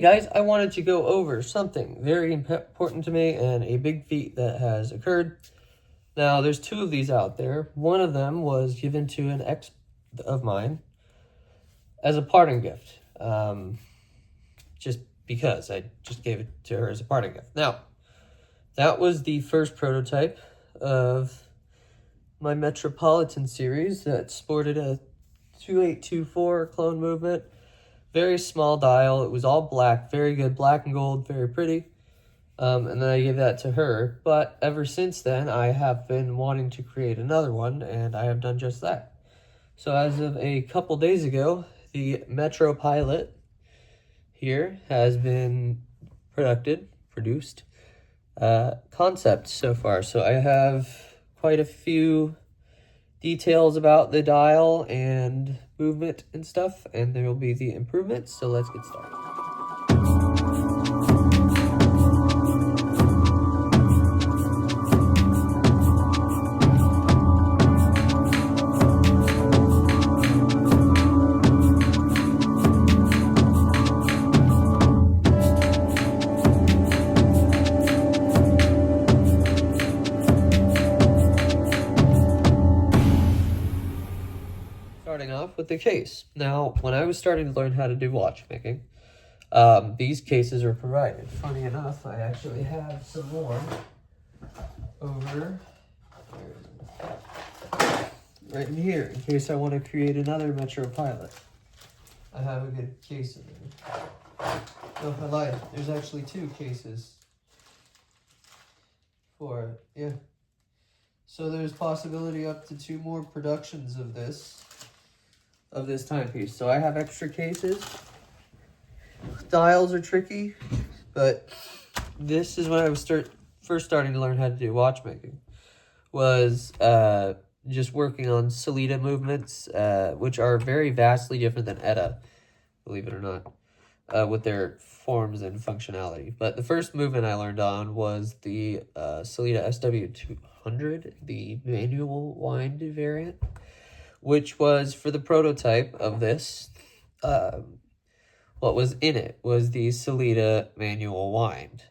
Guys, I wanted to go over something very important to me and a big feat that has occurred. Now, there's two of these out there. One of them was given to an ex of mine as a parting gift. Just because I just gave it to her as a parting gift. Now, that was the first prototype of my Metropolitan series that sported a 2824 clone movement. Very small dial. It was all black, very good, black and gold, very pretty. And then I gave that to her. But ever since then, I have been wanting to create another one, and I have done just that. So as of a couple days ago, the Metro Pilot here has been produced concept so far. So I have quite a few details about the dial and movement and stuff, and there will be the improvements. So let's get started. Starting off with the case. Now, when I was starting to learn how to do watchmaking, these cases were provided. Funny enough, I actually have some more over right in here, in case I want to create another Metro Pilot. I have a good case in there. No, I lied. There's actually two cases for it. Yeah. So there's possibility up to 2 more productions of this timepiece. So I have extra cases. Dials are tricky, but this is when I was first starting to learn how to do watchmaking. Was just working on Sellita movements, which are very vastly different than ETA, believe it or not, with their forms and functionality. But the first movement I learned on was the Sellita SW200, the manual wind variant, which was for the prototype of this. What was in it was the Sellita manual wind.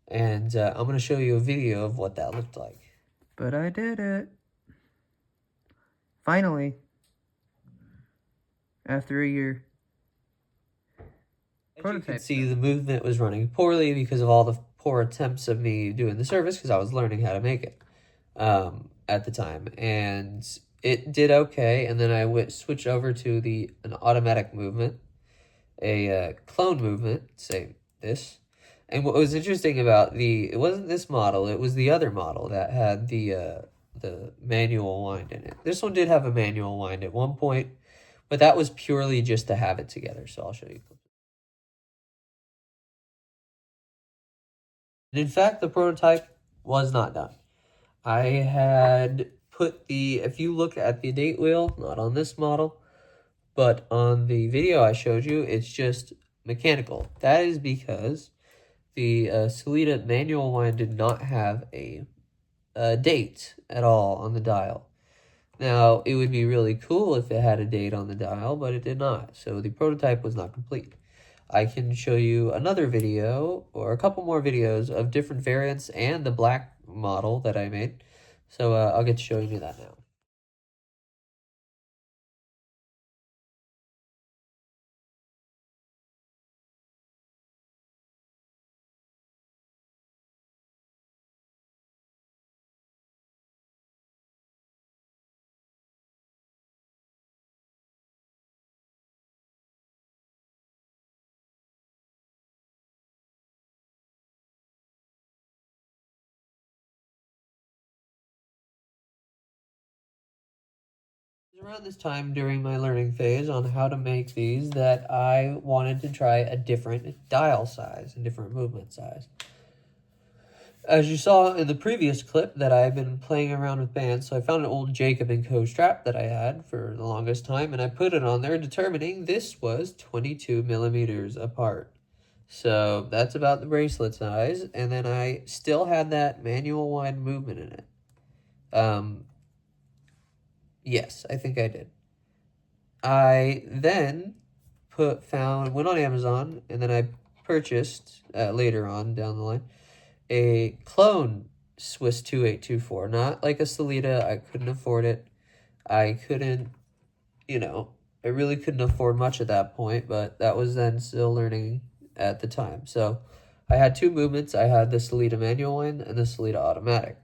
And I'm going to show you a video of what that looked like. But I did it. Finally. After a year. As you can see, the movement was running poorly because of all the poor attempts of me doing the service, because I was learning how to make it at the time. And it did okay, and then I switched over to an automatic movement, a clone movement, say this. And what was interesting about it wasn't this model, it was the other model that had the manual wind in it. This one did have a manual wind at one point, but that was purely just to have it together, so I'll show you. And in fact, the prototype was not done. I had put if you look at the date wheel, not on this model, but on the video I showed you, it's just mechanical. That is because the Sellita manual wind did not have a date at all on the dial. Now, it would be really cool if it had a date on the dial, but it did not. So the prototype was not complete. I can show you another video, or a couple more videos, of different variants and the black model that I made. So I'll get to showing you that now. Around this time during my learning phase on how to make these that I wanted to try a different dial size and different movement size. As you saw in the previous clip that I've been playing around with bands, so I found an old Jacob & Co. strap that I had for the longest time, and I put it on there determining this was 22 millimeters apart. So that's about the bracelet size, and then I still had that manual wind movement in it. Yes, I think I did. I then went on Amazon, and then I purchased later on down the line a clone Swiss 2824, not like a Sellita. I couldn't afford it. I couldn't, I really couldn't afford much at that point, but that was then still learning at the time. So I had two movements. I had the Sellita manual one and the Sellita automatic.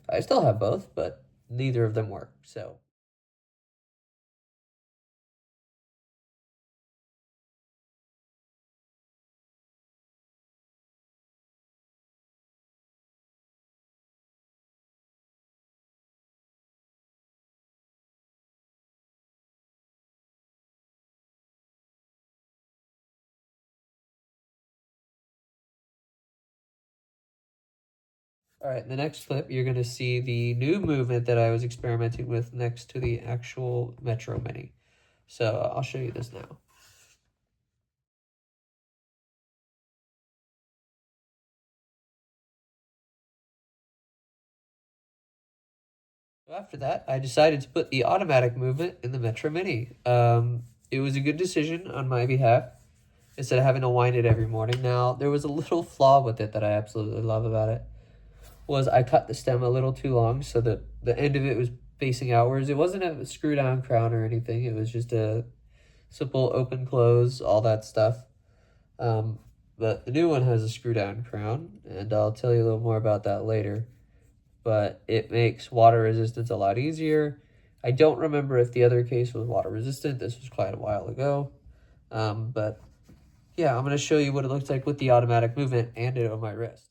I still have both, but neither of them work. So all right, in the next clip, you're going to see the new movement that I was experimenting with next to the actual Metro Mini. So I'll show you this now. So after that, I decided to put the automatic movement in the Metro Mini. It was a good decision on my behalf instead of having to wind it every morning. Now, there was a little flaw with it that I absolutely love about it. Was I cut the stem a little too long so that the end of it was facing outwards. It wasn't a screw down crown or anything. It was just a simple open close, all that stuff. But the new one has a screw down crown, and I'll tell you a little more about that later. But it makes water resistance a lot easier. I don't remember if the other case was water resistant. This was quite a while ago. But yeah, I'm going to show you what it looks like with the automatic movement and it on my wrist.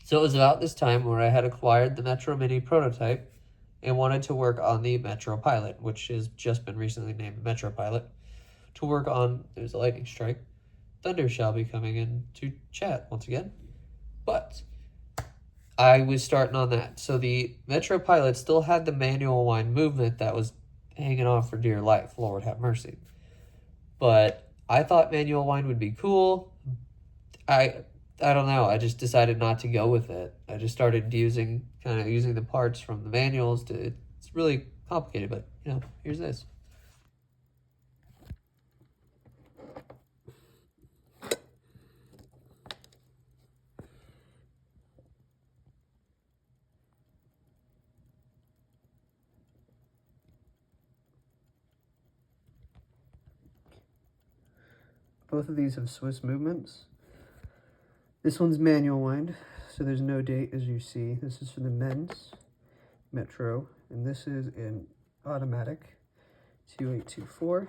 So it was about this time where I had acquired the Metro Mini prototype and wanted to work on the Metro Pilot, which has just been recently named Metro Pilot, to work on, there's a lightning strike. Thunder shall be coming in to chat once again. But I was starting on that. So the Metro Pilot still had the manual wind movement that was hanging on for dear life, Lord have mercy. But I thought manual wind would be cool. I don't know. I just decided not to go with it. I just started using the parts from the manuals. It's really complicated, but here's this. Both of these have Swiss movements. This one's manual wind, so there's no date as you see. This is for the men's Metro, and this is an automatic 2824.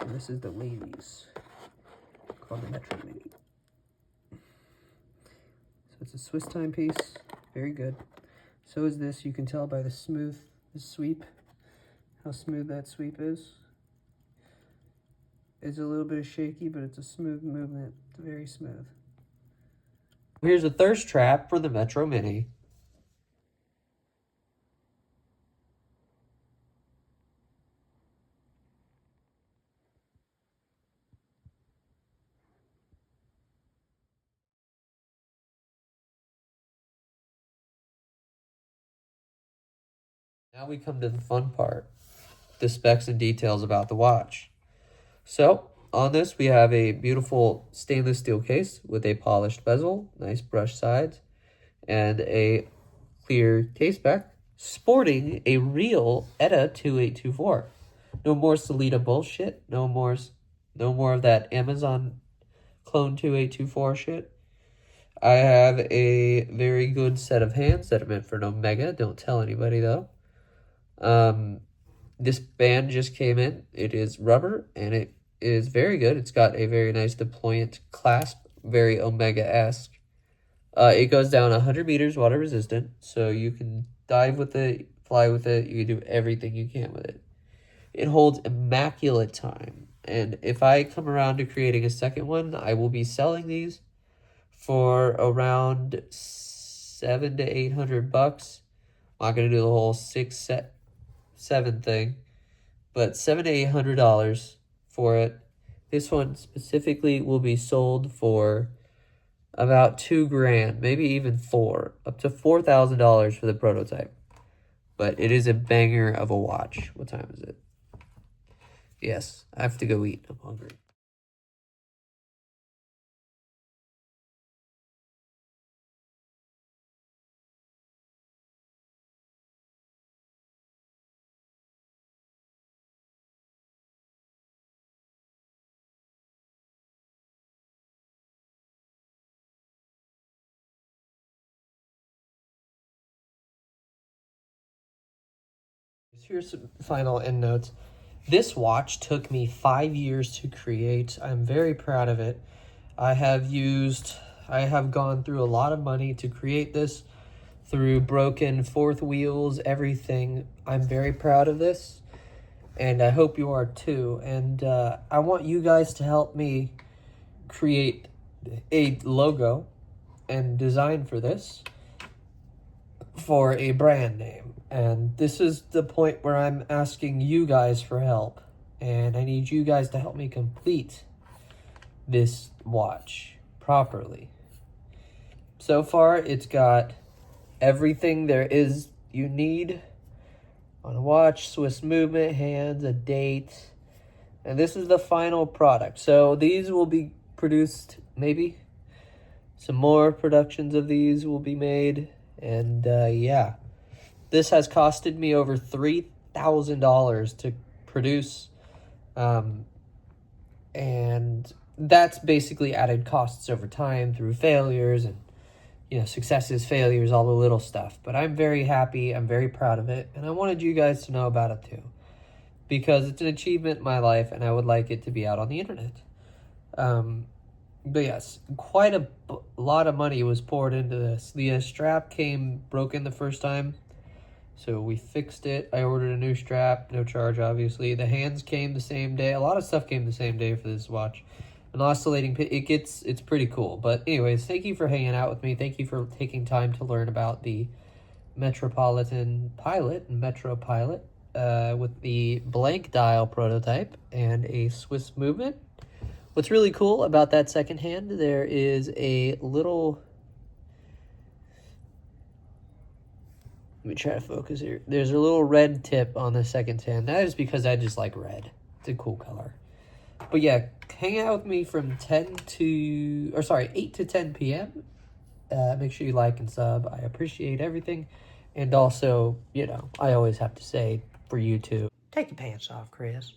And this is the ladies, called the Metro Mini. So it's a Swiss timepiece, very good. So is this. You can tell by the sweep, how smooth that sweep is. It's a little bit shaky, but it's a smooth movement. It's very smooth. Here's a thirst trap for the Metro Mini. Now we come to the fun part, the specs and details about the watch. So on this, we have a beautiful stainless steel case with a polished bezel, nice brush sides, and a clear case back, sporting a real ETA 2824. No more Sellita bullshit. No more of that Amazon clone 2824 shit. I have a very good set of hands that are meant for an Omega. Don't tell anybody though. This band just came in. It is rubber and it is very good. It's got a very nice deployant clasp, very Omega-esque. It goes down 100 meters water resistant, so you can dive with it, fly with it, you can do everything you can with it. It holds immaculate time, and if I come around to creating a second one, I will be selling these for around $700 to $800. I'm not gonna do the whole 7 thing, but $700 to $800 for it. This one specifically will be sold for about $2,000, maybe even up to $4,000 for the prototype. But it is a banger of a watch. What time is it? Yes, I have to go eat. I'm hungry. Here's some final end notes. This watch took me 5 years to create. I'm very proud of it. I have gone through a lot of money to create this, through broken fourth wheels, everything. I'm very proud of this, and I hope you are too. And I want you guys to help me create a logo and design for this, for a brand name. And this is the point where I'm asking you guys for help, and I need you guys to help me complete this watch properly. So far, it's got everything there is you need on a watch: Swiss movement, hands, a date, and this is the final product. So these will be produced, maybe some more productions of these will be made, and yeah, this has costed me over $3,000 to produce, and that's basically added costs over time through failures and, you know, successes, failures, all the little stuff. But I'm very happy. I'm very proud of it. And I wanted you guys to know about it too, because it's an achievement in my life and I would like it to be out on the internet. But yes, quite a lot of money was poured into this. The strap came broken the first time, so we fixed it. I ordered a new strap, no charge, obviously. The hands came the same day. A lot of stuff came the same day for this watch. An oscillating pin, it's pretty cool. But anyways, thank you for hanging out with me. Thank you for taking time to learn about the Metropolitan Pilot, Metro Pilot, with the blank dial prototype and a Swiss movement. What's really cool about that second hand, there is a little... Let me try to focus here. There's a little red tip on the second hand. That is because I just like red. It's a cool color. But yeah, hang out with me from 8 to 10 p.m. Make sure you like and sub. I appreciate everything. And also, you know, I always have to say for you to take your pants off, Chris.